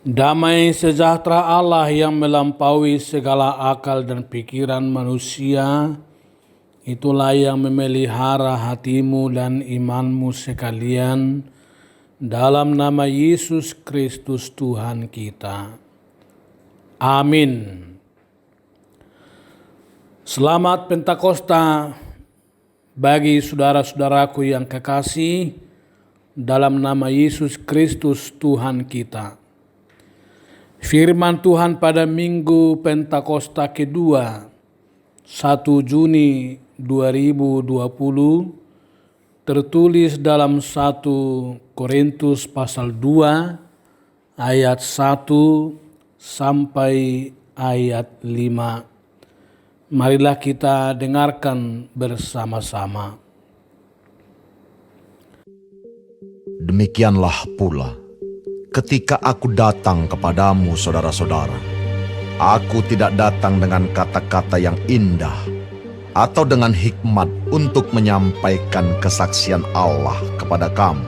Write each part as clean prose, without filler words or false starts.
Damai sejahtera Allah yang melampaui segala akal dan pikiran manusia, itulah yang memelihara hatimu dan imanmu sekalian dalam nama Yesus Kristus Tuhan kita. Amin. Selamat Pentakosta bagi saudara-saudaraku yang kekasih dalam nama Yesus Kristus Tuhan kita. Firman Tuhan pada Minggu Pentakosta kedua 1 Juni 2020 tertulis dalam 1 Korintus pasal 2 ayat 1 sampai ayat 5. Marilah kita dengarkan bersama-sama. Demikianlah pula, ketika aku datang kepadamu saudara-saudara, aku tidak datang dengan kata-kata yang indah atau dengan hikmat untuk menyampaikan kesaksian Allah kepada kamu.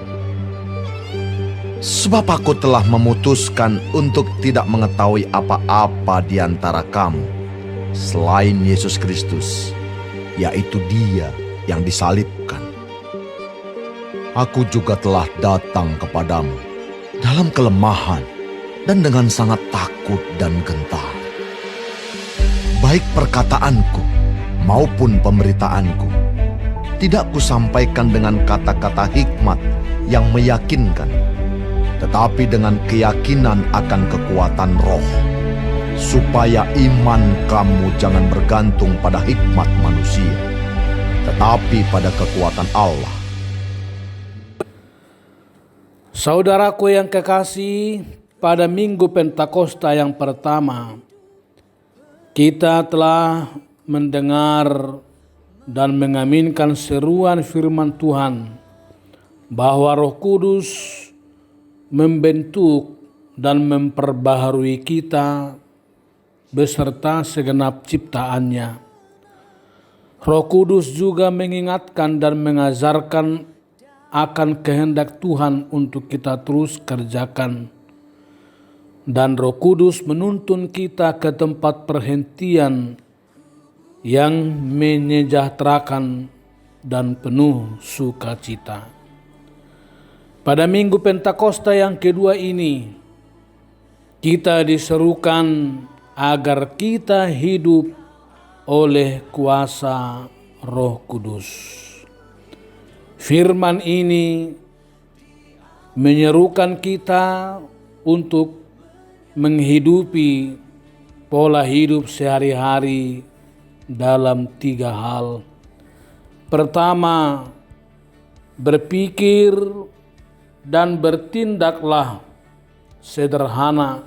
Sebab aku telah memutuskan untuk tidak mengetahui apa-apa di antara kamu selain Yesus Kristus, yaitu Dia yang disalibkan. Aku juga telah datang kepadamu dalam kelemahan dan dengan sangat takut dan gentar. Baik perkataanku maupun pemberitaanku tidak kusampaikan dengan kata-kata hikmat yang meyakinkan, tetapi dengan keyakinan akan kekuatan roh, supaya iman kamu jangan bergantung pada hikmat manusia, tetapi pada kekuatan Allah. Saudaraku yang kekasih, pada Minggu Pentakosta yang pertama, kita telah mendengar dan mengaminkan seruan firman Tuhan bahwa Roh Kudus membentuk dan memperbaharui kita beserta segenap ciptaannya. Roh Kudus juga mengingatkan dan mengajarkan akan kehendak Tuhan untuk kita terus kerjakan. Dan Roh Kudus menuntun kita ke tempat perhentian yang menyejahterakan dan penuh sukacita. Pada Minggu Pentakosta yang kedua ini, kita diserukan agar kita hidup oleh kuasa Roh Kudus. Firman ini menyerukan kita untuk menghidupi pola hidup sehari-hari dalam 3 hal. Pertama, berpikir dan bertindaklah sederhana.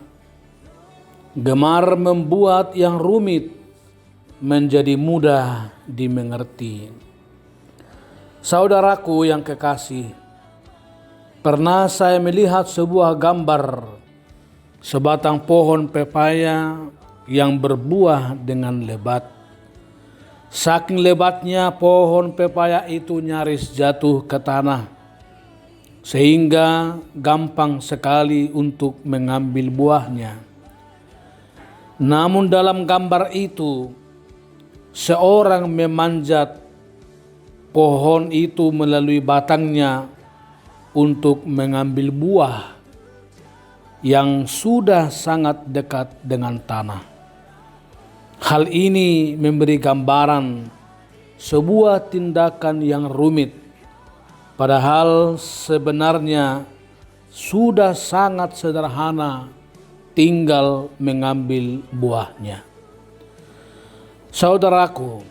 Gemar membuat yang rumit menjadi mudah dimengerti. Saudaraku yang kekasih, pernah saya melihat sebuah gambar sebatang pohon pepaya yang berbuah dengan lebat. Saking lebatnya pohon pepaya itu nyaris jatuh ke tanah, sehingga gampang sekali untuk mengambil buahnya. Namun dalam gambar itu, seorang memanjat pohon itu melalui batangnya untuk mengambil buah yang sudah sangat dekat dengan tanah. Hal ini memberi gambaran sebuah tindakan yang rumit, padahal sebenarnya sudah sangat sederhana, tinggal mengambil buahnya. Saudaraku,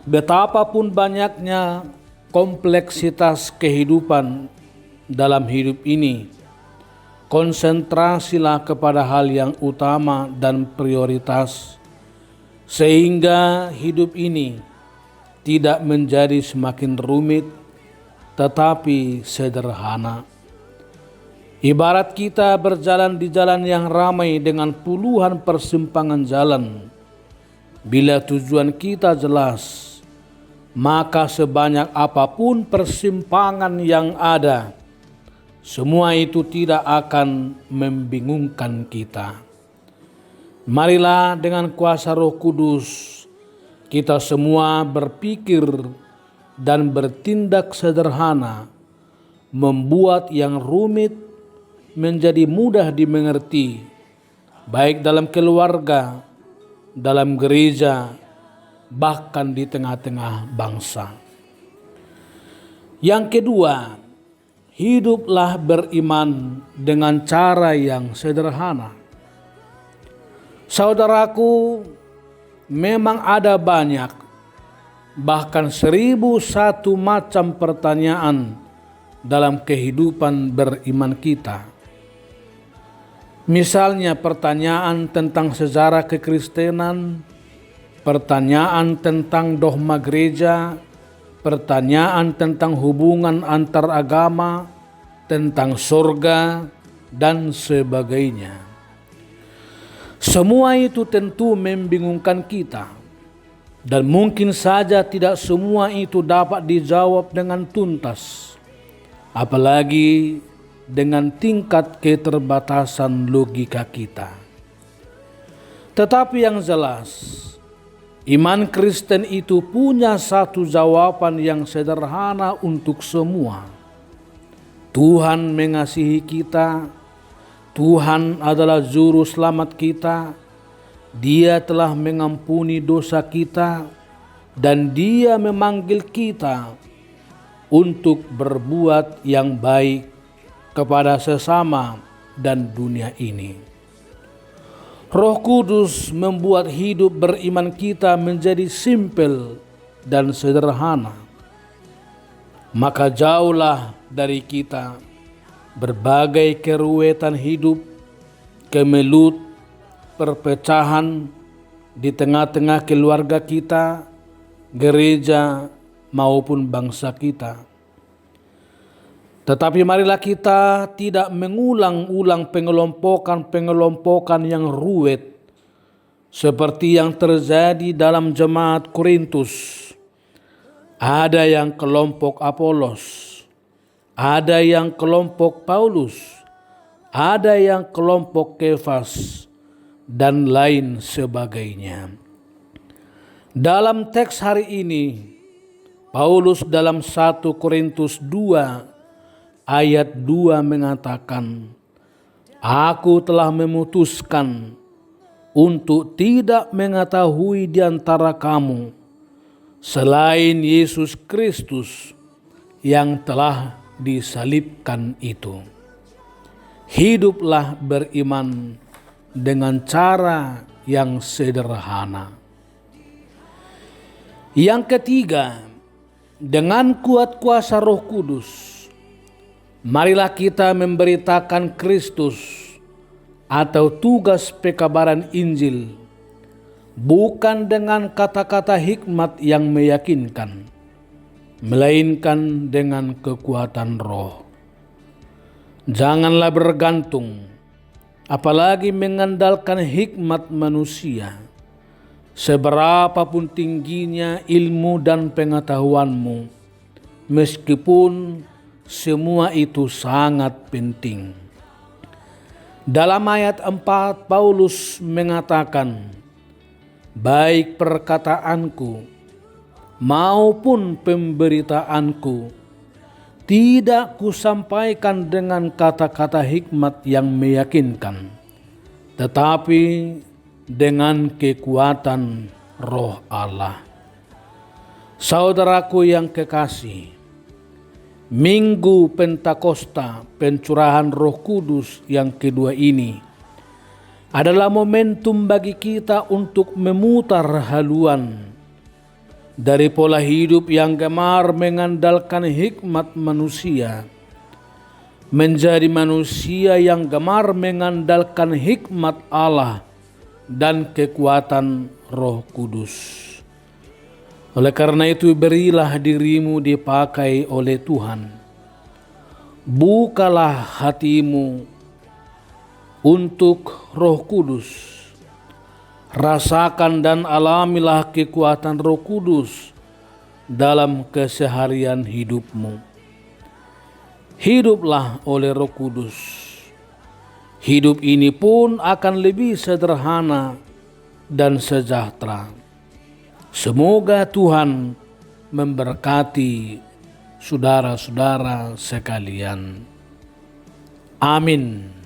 betapapun banyaknya kompleksitas kehidupan dalam hidup ini, konsentrasilah kepada hal yang utama dan prioritas, sehingga hidup ini tidak menjadi semakin rumit, tetapi sederhana. Ibarat kita berjalan di jalan yang ramai dengan puluhan persimpangan jalan. Bila tujuan kita jelas, maka sebanyak apapun persimpangan yang ada, semua itu tidak akan membingungkan kita. Marilah dengan kuasa Roh Kudus kita semua berpikir dan bertindak sederhana, membuat yang rumit menjadi mudah dimengerti, baik dalam keluarga, dalam gereja, bahkan di tengah-tengah bangsa. Yang kedua, hiduplah beriman dengan cara yang sederhana. Saudaraku, memang ada banyak, bahkan 1001 macam pertanyaan dalam kehidupan beriman kita. Misalnya pertanyaan tentang sejarah kekristenan, pertanyaan tentang dogma gereja, pertanyaan tentang hubungan antar agama, tentang surga, dan sebagainya. Semua itu tentu membingungkan kita, dan mungkin saja tidak semua itu dapat dijawab dengan tuntas, apalagi dengan tingkat keterbatasan logika kita. Tetapi yang jelas, iman Kristen itu punya satu jawaban yang sederhana untuk semua. Tuhan mengasihi kita, Tuhan adalah juru selamat kita, Dia telah mengampuni dosa kita, dan Dia memanggil kita untuk berbuat yang baik kepada sesama dan dunia ini. Roh Kudus membuat hidup beriman kita menjadi simpel dan sederhana. Maka jauhlah dari kita berbagai keruwetan hidup, kemelut, perpecahan di tengah-tengah keluarga kita, gereja, maupun bangsa kita. Tetapi marilah kita tidak mengulang-ulang pengelompokan-pengelompokan yang ruwet seperti yang terjadi dalam jemaat Korintus. Ada yang kelompok Apolos, ada yang kelompok Paulus, ada yang kelompok Kefas, dan lain sebagainya. Dalam teks hari ini, Paulus dalam 1 Korintus 2 ayat 2 mengatakan, "Aku telah memutuskan untuk tidak mengetahui di antara kamu selain Yesus Kristus yang telah disalibkan itu." Hiduplah beriman dengan cara yang sederhana. Yang ketiga, dengan kuat kuasa Roh Kudus, marilah kita memberitakan Kristus atau tugas pekabaran Injil, bukan dengan kata-kata hikmat yang meyakinkan, melainkan dengan kekuatan Roh. Janganlah bergantung, apalagi mengandalkan hikmat manusia, seberapapun tingginya ilmu dan pengetahuanmu, meskipun semua itu sangat penting. Dalam ayat 4 Paulus mengatakan, "Baik perkataanku maupun pemberitaanku tidak kusampaikan dengan kata-kata hikmat yang meyakinkan, tetapi dengan kekuatan Roh Allah." Saudaraku yang kekasih, Minggu Pentakosta, pencurahan Roh Kudus yang kedua ini, adalah momentum bagi kita untuk memutar haluan dari pola hidup yang gemar mengandalkan hikmat manusia, menjadi manusia yang gemar mengandalkan hikmat Allah dan kekuatan Roh Kudus. Oleh karena itu, berilah dirimu dipakai oleh Tuhan. Bukalah hatimu untuk Roh Kudus. Rasakan dan alamilah kekuatan Roh Kudus dalam keseharian hidupmu. hiduplah oleh Roh Kudus. Hidup ini pun akan lebih sederhana dan sejahtera. Semoga Tuhan memberkati saudara-saudara sekalian. Amin.